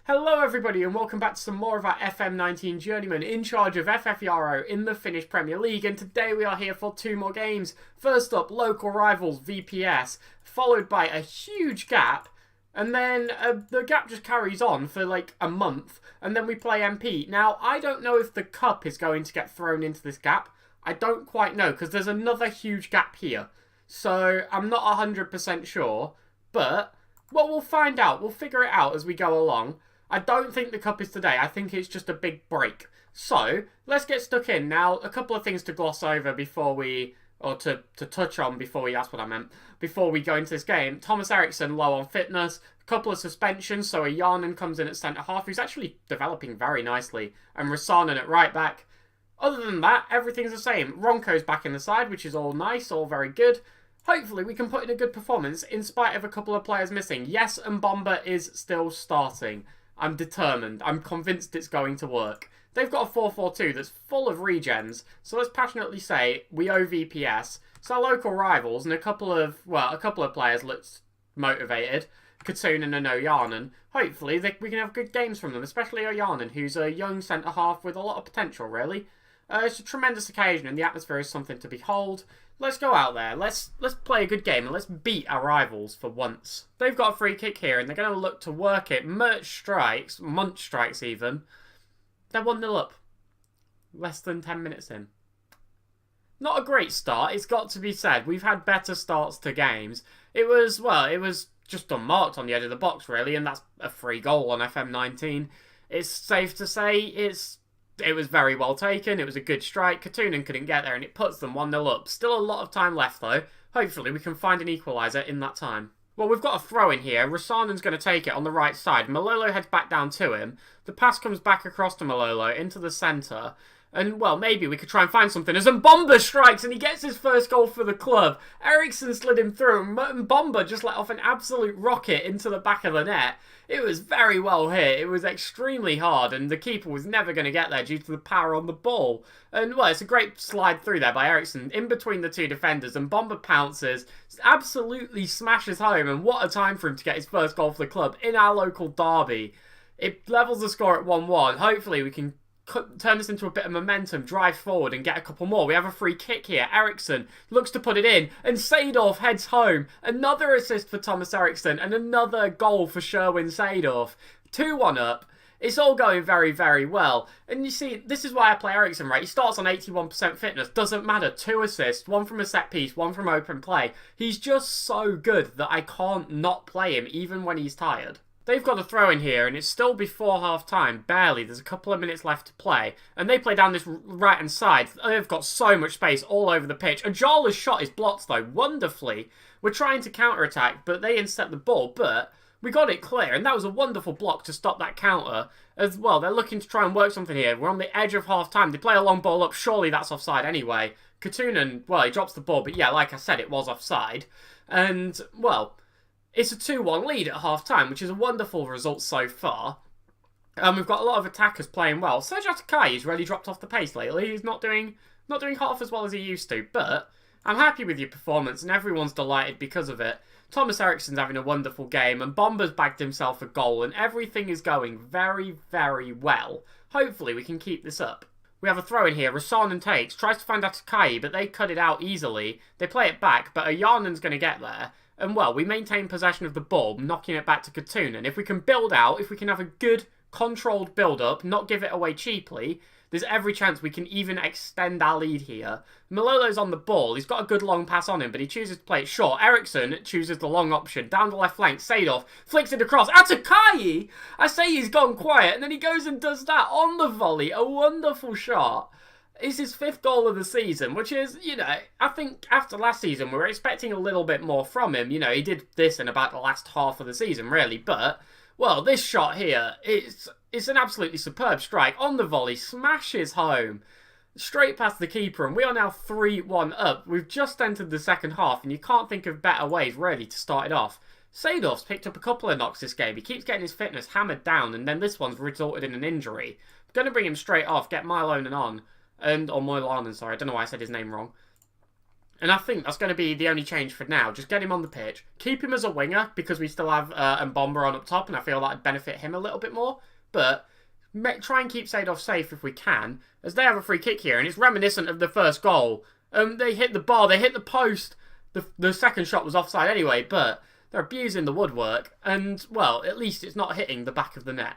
Hello everybody and welcome back to some more of our FM19 Journeyman in charge of FFERO in the Finnish Premier League, and today we are here for two more games. First up, local rivals VPS, followed by a huge gap, and then the gap just carries on for like a month, and then we play MP. Now, I don't know if the cup is going to get thrown into this gap. I don't quite know, because there's another huge gap here. So, I'm not 100% sure, but, well, we'll find out. We'll figure it out as we go along. I don't think the cup is today. I think it's just a big break. So, let's get stuck in. Now, a couple of things to gloss over before we... or to touch on before we... that's what I meant. Before we go into this game. Thomas Eriksson low on fitness. A couple of suspensions. So, a Jarnen comes in at centre-half, who's actually developing very nicely. And Rasanen at right-back. Other than that, everything's the same. Ronco's back in the side, which is all nice, all very good. Hopefully, we can put in a good performance in spite of a couple of players missing. Yes, and Bomber is still starting. I'm determined. I'm convinced it's going to work. They've got a 4-4-2 that's full of regens, so let's passionately say we owe VPS. So our local rivals and a couple of players looked motivated. Katunen and Ojanen. Hopefully we can have good games from them, especially Ojanen, who's a young centre-half with a lot of potential, really. It's a tremendous occasion and the atmosphere is something to behold. Let's go out there. Let's play a good game and let's beat our rivals for once. They've got a free kick here and they're going to look to work it. Munch strikes even. They're 1-0 up. Less than 10 minutes in. Not a great start, it's got to be said. We've had better starts to games. It was just unmarked on the edge of the box, really, and that's a free goal on FM19. It's safe to say it was very well taken. It was a good strike. Katunen couldn't get there, and it puts them 1-0 up. Still a lot of time left, though. Hopefully, we can find an equaliser in that time. Well, we've got a throw in here. Rasanen's going to take it on the right side. Malolo heads back down to him. The pass comes back across to Malolo into the centre. And, well, maybe we could try and find something. As Mbomba strikes and he gets his first goal for the club. Eriksson slid him through and Mbomba just let off an absolute rocket into the back of the net. It was very well hit. It was extremely hard and the keeper was never going to get there due to the power on the ball. And, well, it's a great slide through there by Eriksson in between the two defenders. And Mbomba pounces, absolutely smashes home. And what a time for him to get his first goal for the club in our local derby. It levels the score at 1-1. Hopefully we can turn this into a bit of momentum, drive forward and get a couple more. We have a free kick here. Eriksson looks to put it in and Seedorf heads home. Another assist for Thomas Eriksson and another goal for Sherwin Seedorf. 2-1 up. It's all going very, very well. And you see, this is why I play Eriksson, right? He starts on 81% fitness. Doesn't matter. 2 assists, 1 from a set piece, 1 from open play. He's just so good that I can't not play him even when he's tired. They've got a throw in here, and it's still before half-time, barely. There's a couple of minutes left to play. And they play down this right-hand side. They've got so much space all over the pitch. Ajala's shot is blocked, though, wonderfully. We're trying to counter-attack, but they intercept the ball. But we got it clear, and that was a wonderful block to stop that counter. As well, they're looking to try and work something here. We're on the edge of half-time. They play a long ball up. Surely that's offside anyway. Katunen, well, he drops the ball, but yeah, like I said, it was offside. And, well, it's a 2-1 lead at half-time, which is a wonderful result so far. We've got a lot of attackers playing well. Serge Atakai's really dropped off the pace lately. He's not doing half as well as he used to, but I'm happy with your performance, and everyone's delighted because of it. Thomas Eriksson's having a wonderful game, and Bomber's bagged himself a goal, and everything is going very, very well. Hopefully we can keep this up. We have a throw in here. Rasanen takes, tries to find Atakai, but they cut it out easily. They play it back, but Ojanen's going to get there. And, well, we maintain possession of the ball, knocking it back to Katunen. If we can build out, if we can have a good, controlled build-up, not give it away cheaply, there's every chance we can even extend our lead here. Malolo's on the ball. He's got a good long pass on him, but he chooses to play it short. Eriksson chooses the long option. Down the left flank, Seedorf flicks it across. Atakai! I say he's gone quiet, and then he goes and does that on the volley. A wonderful shot. It's his 5th goal of the season, which is, you know, I think after last season we were expecting a little bit more from him. You know, he did this in about the last half of the season, really. But, well, this shot here, it's an absolutely superb strike. On the volley, smashes home, straight past the keeper, and we are now 3-1 up. We've just entered the second half, and you can't think of better ways, really, to start it off. Seedorf's picked up a couple of knocks this game. He keeps getting his fitness hammered down, and then this one's resulted in an injury. I'm going to bring him straight off, get Milonen on. Or Moilanen, sorry, I don't know why I said his name wrong. And I think that's going to be the only change for now. Just get him on the pitch. Keep him as a winger because we still have Mbomba on up top, and I feel that would benefit him a little bit more. But try and keep Seedorf safe if we can, as they have a free kick here, and it's reminiscent of the first goal. They hit the bar, they hit the post. The second shot was offside anyway, but they're abusing the woodwork, and, well, at least it's not hitting the back of the net.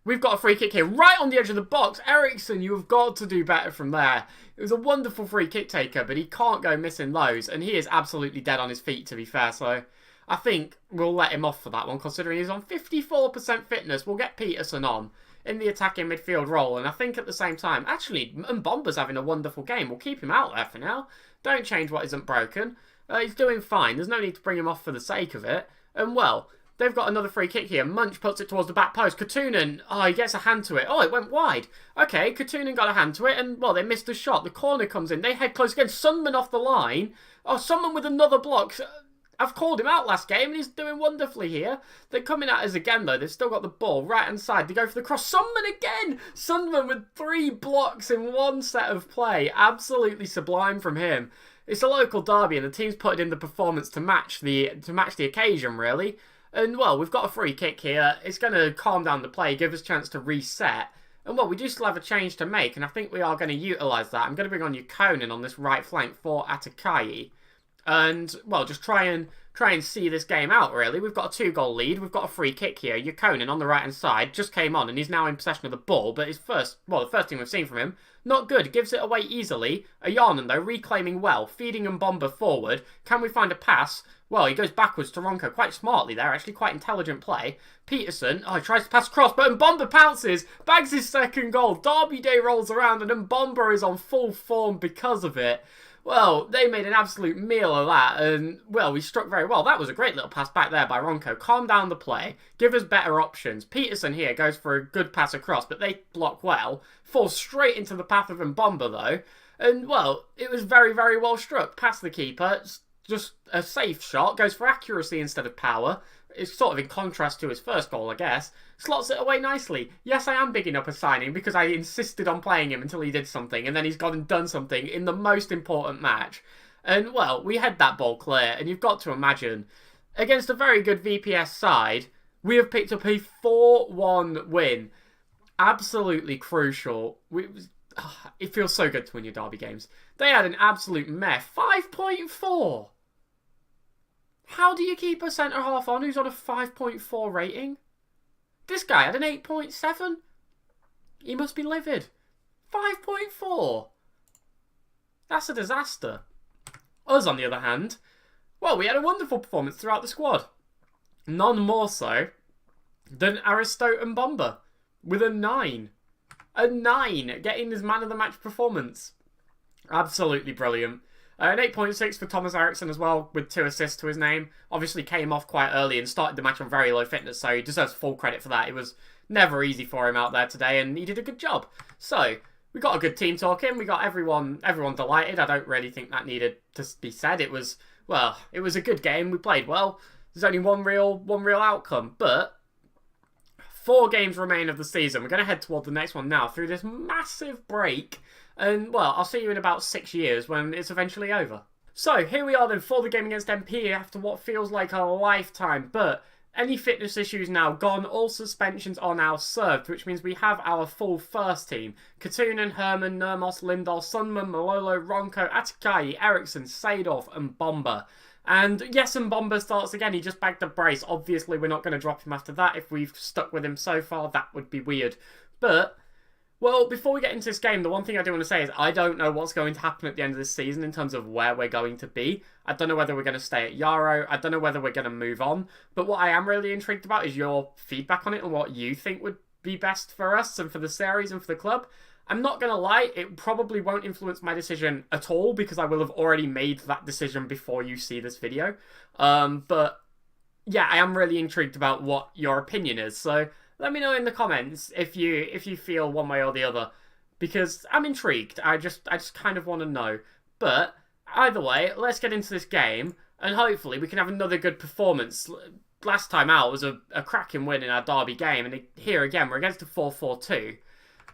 We've got a free kick here, right on the edge of the box. Eriksson, you have got to do better from there. It was a wonderful free kick taker, but he can't go missing those, and he is absolutely dead on his feet, to be fair, so I think we'll let him off for that one, considering he's on 54% fitness. We'll get Peterson on in the attacking midfield role, and I think at the same time, actually, Mbomba's having a wonderful game. We'll keep him out there for now. Don't change what isn't broken. He's doing fine. There's no need to bring him off for the sake of it. And, well, they've got another free kick here. Munch puts it towards the back post. Katunen, he gets a hand to it. Oh, it went wide. Okay, Katunen got a hand to it, and, well, they missed the shot. The corner comes in. They head close again. Sundman off the line. Oh, Sundman with another block. I've called him out last game, and he's doing wonderfully here. They're coming at us again, though. They've still got the ball right-hand side. They go for the cross. Sundman again! Sundman with 3 blocks in one set of play. Absolutely sublime from him. It's a local derby, and the team's put in the performance to match the occasion, really. And, well, we've got a free kick here. It's going to calm down the play, give us a chance to reset. And, well, we do still have a change to make, and I think we are going to utilise that. I'm going to bring on Yukonin on this right flank for Atakai. And, well, just try and see this game out, really. We've got a 2-goal lead. We've got a free kick here. Yukonin on the right-hand side just came on, and he's now in possession of the ball. But the first thing we've seen from him, not good. Gives it away easily. Ayonan, though, reclaiming well, feeding Mbomba forward. Can we find a pass? Well, he goes backwards to Ronco quite smartly there, actually quite intelligent play. Peterson, he tries to pass across, but Mbomba pounces, bags his second goal. Derby Day rolls around, and Mbomba is on full form because of it. Well, they made an absolute meal of that, and, well, we struck very well. That was a great little pass back there by Ronco. Calm down the play, give us better options. Peterson here goes for a good pass across, but they block well. Falls straight into the path of Mbomba, though. And, well, it was very, very well struck. Past the keeper, just a safe shot, goes for accuracy instead of power. It's sort of in contrast to his first goal, I guess. Slots it away nicely. Yes, I am bigging up a signing because I insisted on playing him until he did something, and then he's gone and done something in the most important match. And, well, we had that ball clear, and you've got to imagine, against a very good VPS side, we have picked up a 4-1 win. Absolutely crucial. It feels so good to win your derby games. They had an absolute meh. 5.4! How do you keep a centre-half on who's on a 5.4 rating? This guy had an 8.7. He must be livid. 5.4. That's a disaster. Us, on the other hand, well, we had a wonderful performance throughout the squad. None more so than Aristote and Mbomba with a 9. A 9, getting his man of the match performance. Absolutely brilliant. An 8.6 for Thomas Eriksson as well, with 2 assists to his name. Obviously came off quite early and started the match on very low fitness, so he deserves full credit for that. It was never easy for him out there today, and he did a good job. So, we got a good team talking. We got everyone delighted. I don't really think that needed to be said. It was a good game. We played well. There's only one real outcome, but 4 games remain of the season. We're going to head toward the next one now through this massive break. And, well, I'll see you in about 6 years when it's eventually over. So, here we are then for the game against MP after what feels like a lifetime. But any fitness issues now gone. All suspensions are now served, which means we have our full first team. Katunen, Herman, Nurmos, Lindahl, Sundman, Malolo, Ronco, Atakai, Eriksson, Seedorf, and Mbomba. And yes, Mbomba starts again. He just bagged a brace. Obviously, we're not going to drop him after that. If we've stuck with him so far, that would be weird. But, well, before we get into this game, the one thing I do want to say is I don't know what's going to happen at the end of this season in terms of where we're going to be. I don't know whether we're going to stay at Yarrow. I don't know whether we're going to move on. But what I am really intrigued about is your feedback on it and what you think would be best for us and for the series and for the club. I'm not going to lie, it probably won't influence my decision at all because I will have already made that decision before you see this video. But yeah, I am really intrigued about what your opinion is. So let me know in the comments if you feel one way or the other, because I'm intrigued. I just kind of want to know. But either way, let's get into this game and hopefully we can have another good performance. Last time out was a cracking win in our derby game, and here again we're against a 4-4-2.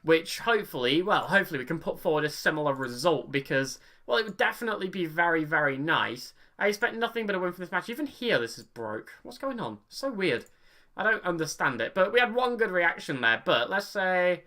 which hopefully we can put forward a similar result because, well, it would definitely be very, very nice. I expect nothing but a win from this match. Even here, this is broke. What's going on? So weird. I don't understand it. But we had one good reaction there. But let's say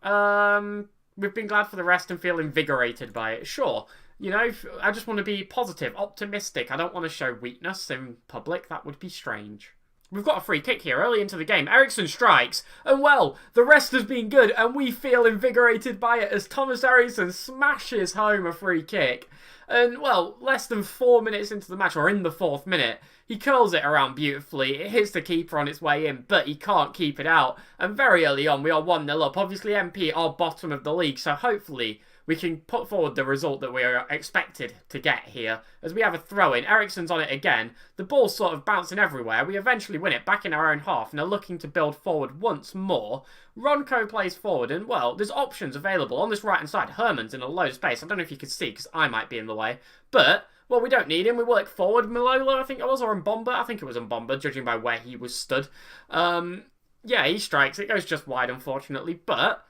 we've been glad for the rest and feel invigorated by it. Sure. You know, I just want to be positive, optimistic. I don't want to show weakness in public. That would be strange. We've got a free kick here early into the game. Eriksson strikes, and well, the rest has been good, and we feel invigorated by it as Thomas Eriksson smashes home a free kick. And, well, less than 4 minutes into the match, or in the 4th minute, he curls it around beautifully. It hits the keeper on its way in, but he can't keep it out. And very early on, we are 1-0 up. Obviously, MP are bottom of the league, so hopefully we can put forward the result that we are expected to get here. As we have a throw-in, Eriksson's on it again. The ball's sort of bouncing everywhere. We eventually win it back in our own half and are looking to build forward once more. Ronco plays forward and, well, there's options available. On this right-hand side, Herman's in a low space. I don't know if you can see because I might be in the way. But, well, we don't need him. We work forward. Malolo, I think it was, or Mbomba. I think it was Mbomba, judging by where he was stood. Yeah, he strikes. It goes just wide, unfortunately, but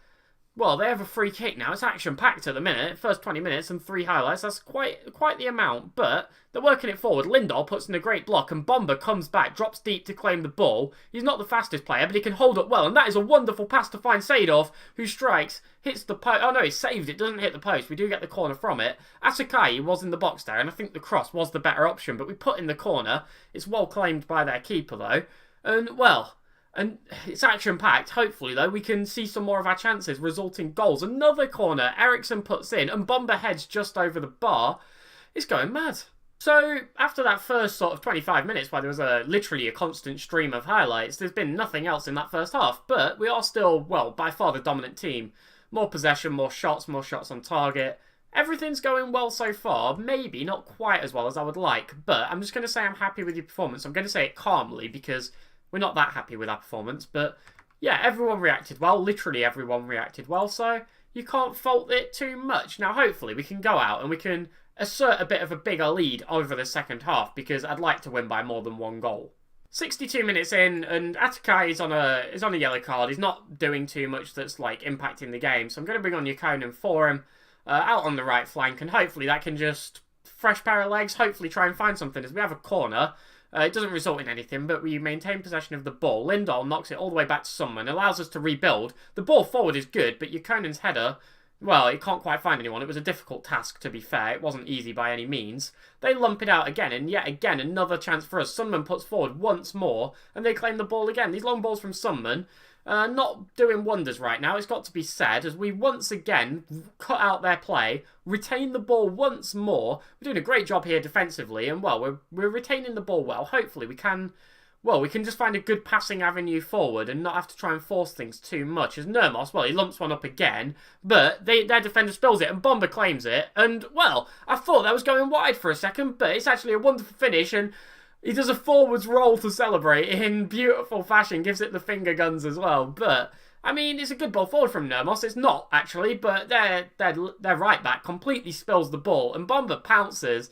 well, they have a free kick now. It's action-packed at the minute. First 20 minutes and 3 highlights. That's quite the amount, but they're working it forward. Lindahl puts in a great block, and Bomber comes back, drops deep to claim the ball. He's not the fastest player, but he can hold up well, and that is a wonderful pass to find Seedorf, who strikes, hits the post. Oh, no, he saved it. Doesn't hit the post. We do get the corner from it. Asakai was in the box there, and I think the cross was the better option, but we put in the corner. It's well claimed by their keeper, though. And, well, and it's action-packed. Hopefully, though, we can see some more of our chances, resulting goals. Another corner, Eriksson puts in, and Bomber heads just over the bar. It's going mad. So, after that first sort of 25 minutes, where there was literally a constant stream of highlights, there's been nothing else in that first half. But we are still, well, by far the dominant team. More possession, more shots on target. Everything's going well so far. Maybe not quite as well as I would like, but I'm just going to say I'm happy with your performance. I'm going to say it calmly because we're not that happy with our performance, but yeah, everyone reacted well. Literally everyone reacted well, so you can't fault it too much. Now, hopefully, we can go out and we can assert a bit of a bigger lead over the second half because I'd like to win by more than 1 goal. 62 minutes in, and Atakai is on a yellow card. He's not doing too much that's like impacting the game, so I'm going to bring on Yukonin for him out on the right flank, and hopefully that can just fresh pair of legs. Hopefully, try and find something as we have a corner. It doesn't result in anything, but we maintain possession of the ball. Lindahl knocks it all the way back to someone, allows us to rebuild. The ball forward is good, but Yukonin's header, well, it can't quite find anyone. It was a difficult task, to be fair. It wasn't easy by any means. They lump it out again, and yet again, another chance for us. Sundman puts forward once more, and they claim the ball again. These long balls from Sundman, not doing wonders right now, it's got to be said, as we once again cut out their play, retain the ball once more. We're doing a great job here defensively, and well, we're retaining the ball well. Hopefully we can just find a good passing avenue forward and not have to try and force things too much. As Nermos, well, he lumps one up again, but their defender spills it, and Bomber claims it, and well, I thought that was going wide for a second, but it's actually a wonderful finish, and he does a forwards roll to celebrate in beautiful fashion, gives it the finger guns as well. But, I mean, it's a good ball forward from Nermos. It's not, actually, but their right back completely spills the ball, and Bomber pounces.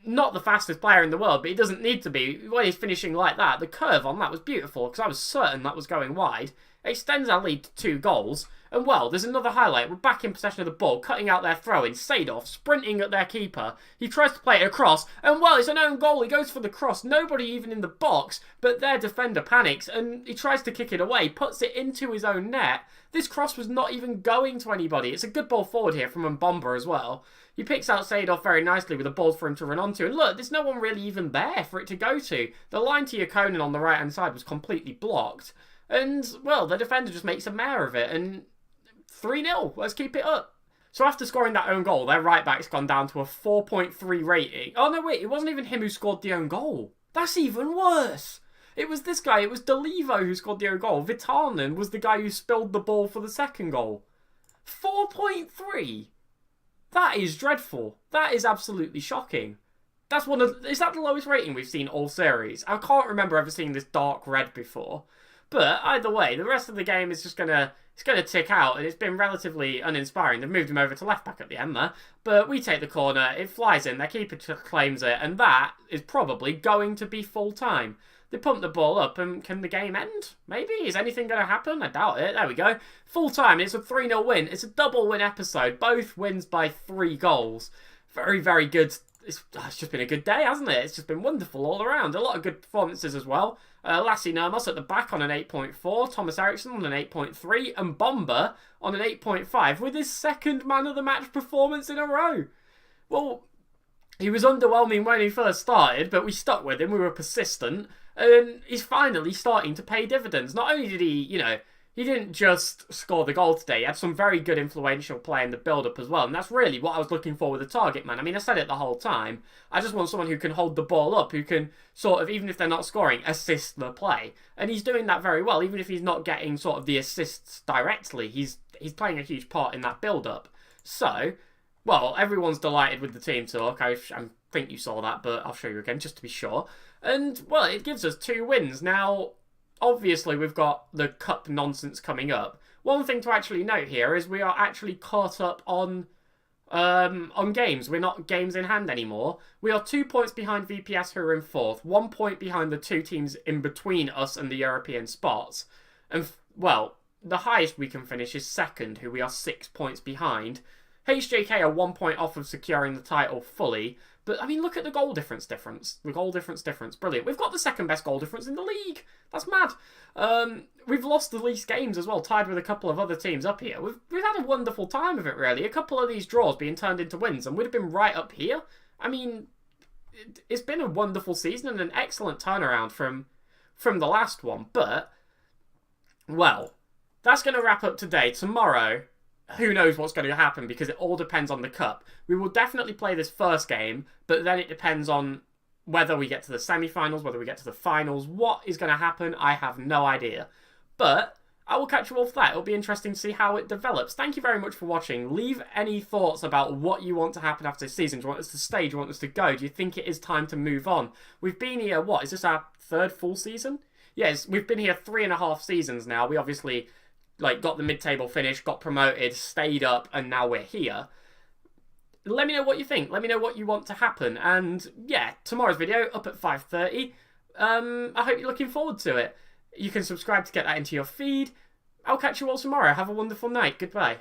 Not the fastest player in the world, but he doesn't need to be when he's finishing like that. The curve on that was beautiful, because I was certain that was going wide. It extends our lead to 2 goals. And well, there's another highlight. We're back in possession of the ball, cutting out their throw-in. Seedorf sprinting at their keeper. He tries to play it across, and well, it's an own goal. He goes for the cross. Nobody even in the box, but their defender panics, and he tries to kick it away, puts it into his own net. This cross was not even going to anybody. It's a good ball forward here from Mbomba as well. He picks out Seedorf very nicely with the balls for him to run onto. And look, there's no one really even there for it to go to. The line to Yukonin on the right-hand side was completely blocked. And, well, the defender just makes a mare of it. And 3-0. Let's keep it up. So after scoring that own goal, their right-back's gone down to a 4.3 rating. Oh, no, wait. It wasn't even him who scored the own goal. That's even worse. It was this guy. It was Delivo who scored the own goal. Vitanen was the guy who spilled the ball for the second goal. 4.3? That is dreadful. That is absolutely shocking. Is that the lowest rating we've seen all series? I can't remember ever seeing this dark red before. But either way, the rest of the game is just gonna tick out, and it's been relatively uninspiring. They've moved him over to left back at the end there, but we take the corner, it flies in, their keeper claims it, and that is probably going to be full time. They pump the ball up, and can the game end? Maybe? Is anything going to happen? I doubt it. There we go. Full time. It's a 3-0 win. It's a double win episode. Both wins by 3 goals. Very, very good. It's just been a good day, hasn't it? It's just been wonderful all around. A lot of good performances as well. Lassie Nurmos at the back on an 8.4. Thomas Eriksson on an 8.3. And Bomber on an 8.5 with his second man of the match performance in a row. Well, he was underwhelming when he first started, but we stuck with him. We were persistent. And he's finally starting to pay dividends. Not only did he, he didn't just score the goal today. He had some very good influential play in the build-up as well. And that's really what I was looking for with a target man. I mean, I said it the whole time. I just want someone who can hold the ball up, who can sort of, even if they're not scoring, assist the play. And he's doing that very well, even if he's not getting sort of the assists directly. He's playing a huge part in that build-up. So, well, everyone's delighted with the team talk. I think you saw that, but I'll show you again just to be sure. And, well, it gives us 2 wins. Now, obviously, we've got the cup nonsense coming up. One thing to actually note here is we are actually caught up on games. We're not games in hand anymore. We are 2 points behind VPS, who are in 4th. 1 point behind the 2 teams in between us and the European spots. And, well, the highest we can finish is 2nd, who we are 6 points behind. HJK are 1 point off of securing the title fully. But, I mean, look at the goal difference. The goal difference. Brilliant. We've got the 2nd best goal difference in the league. That's mad. We've lost the least games as well, tied with a couple of other teams up here. We've had a wonderful time of it, really. A couple of these draws being turned into wins, and we'd have been right up here. I mean, it's been a wonderful season and an excellent turnaround from the last one. But, well, that's going to wrap up today. Tomorrow, who knows what's going to happen, because it all depends on the cup. We will definitely play this first game, but then it depends on whether we get to the semi-finals, whether we get to the finals. What is going to happen, I have no idea. But I will catch you all for that. It'll be interesting to see how it develops. Thank you very much for watching. Leave any thoughts about what you want to happen after this season. Do you want us to stay? Do you want us to go? Do you think it is time to move on? We've been here, what, is this our 3rd full season? Yes, we've been here 3.5 seasons now. We obviously got the mid-table finish, got promoted, stayed up, and now we're here. Let me know what you think. Let me know what you want to happen. And yeah, tomorrow's video up at 5:30. I hope you're looking forward to it. You can subscribe to get that into your feed. I'll catch you all tomorrow. Have a wonderful night. Goodbye.